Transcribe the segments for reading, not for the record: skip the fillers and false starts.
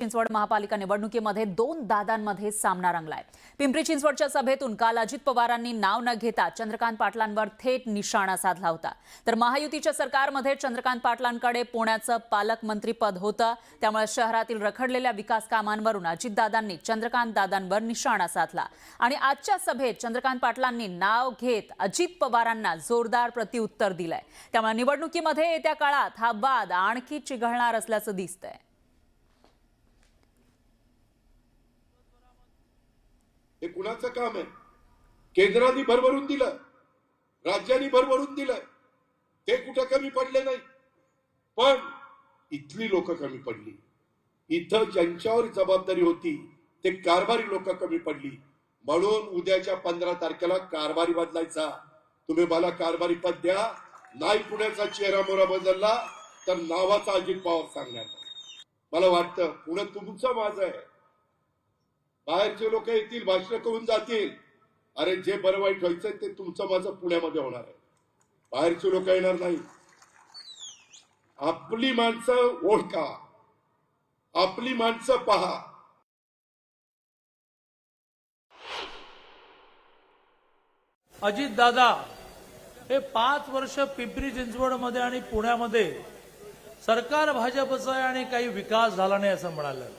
चिंचवड महापालिका निवडणुकीमध्ये 2 दादांमध्ये सामना रंगलाय। पिंपरी चिंचवडच्या सभेतून काल अजित पवारांनी नाव न घेता चंद्रकांत पाटलांवर थेट निशाणा साधला होता। तर महायुतीच्या सरकारमध्ये चंद्रकांत पाटलांकडे पुण्याचं पालकमंत्री पद होतं, त्यामुळे शहरातील रखडलेल्या विकास कामांवरून अजितदादांनी चंद्रकांत दादांवर निशाणा साधला आणि आजच्या सभेत चंद्रकांत पाटलांनी नाव घेत अजित पवारांना जोरदार प्रत्युत्तर दिलंय। त्यामुळे निवडणुकीमध्ये येत्या काळात हा वाद आणखी चिघळणार असल्याचं दिसतंय। हे कुणाचं काम आहे? केंद्राने भरभरून दिलं, राज्यांनी भरभरून दिलं, ते कुठं कमी पडले नाही, पण इथली लोक कमी पडली। इथं ज्यांच्यावर जबाबदारी होती ते कारभारी लोक कमी पडली। म्हणून उद्याच्या 15 तारखेला कारभारी बदलायचा। तुम्ही मला कारभारी पद द्या, नाही पुण्याचा चेहरा मोहरा बदलला तर नावाचा अजित पवार सांगणार। मला वाटतं पुणे तुमचं माझं आहे। बाहेरचे लोक येतील, भाषण करून जातील, अरे जे बरं वाईट व्हायचं ते तुमचं माझं पुण्यामध्ये होणार आहे, बाहेरचे लोक येणार नाही। आपली माणसं ओळखा, आपली माणसं पहा। अजित दादा हे 5 वर्ष पिंपरी चिंचवडमध्ये आणि पुण्यामध्ये सरकार भाजपचं आहे आणि काही विकास झाला नाही असं म्हणाले।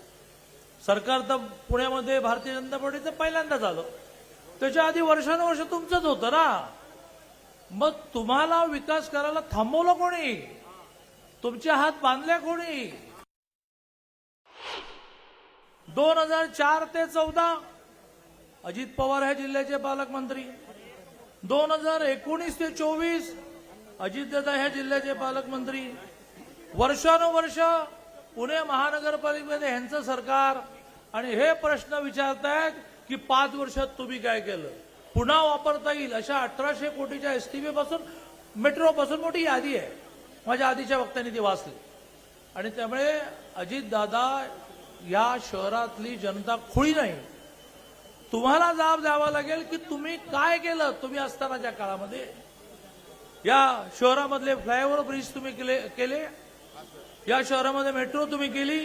सरकार तर पुण्यामध्ये भारतीय जनता पार्टीचं पहिल्यांदाच आलं, त्याच्या आधी वर्षानुवर्ष तुमचंच होतं ना। मग तुम्हाला विकास करायला थांबवलं कोणी? तुमचे हात बांधले कोणी? 2004 ते 14 अजित पवार हे जिल्ह्याचे पालकमंत्री, 2019 ते 24 अजितदादा हे जिल्ह्याचे पालकमंत्री। वर्षानुवर्ष पुणे महानगरपालिकेमध्ये यांचं सरकार आणि हे प्रश्न विचारतायत की 5 वर्षात तुम्ही काय केलं? पुन्हा वापरता येईल अशा 1800 कोटीच्या एसटीबी पासून मेट्रो पासून मोठी यादी आहे, माझ्या आधीच्या वक्त्यांनी ती वाचली। आणि त्यामुळे अजितदादा या शहरातली जनता खुळी नाही, तुम्हाला जबाब द्यावा लागेल की तुम्ही काय केलं। तुम्ही असतानाच्या काळामध्ये या शहरामधले फ्लायओव्हर ब्रिज तुम्ही केले, या शहरामध्ये मेट्रो तुम्ही केली,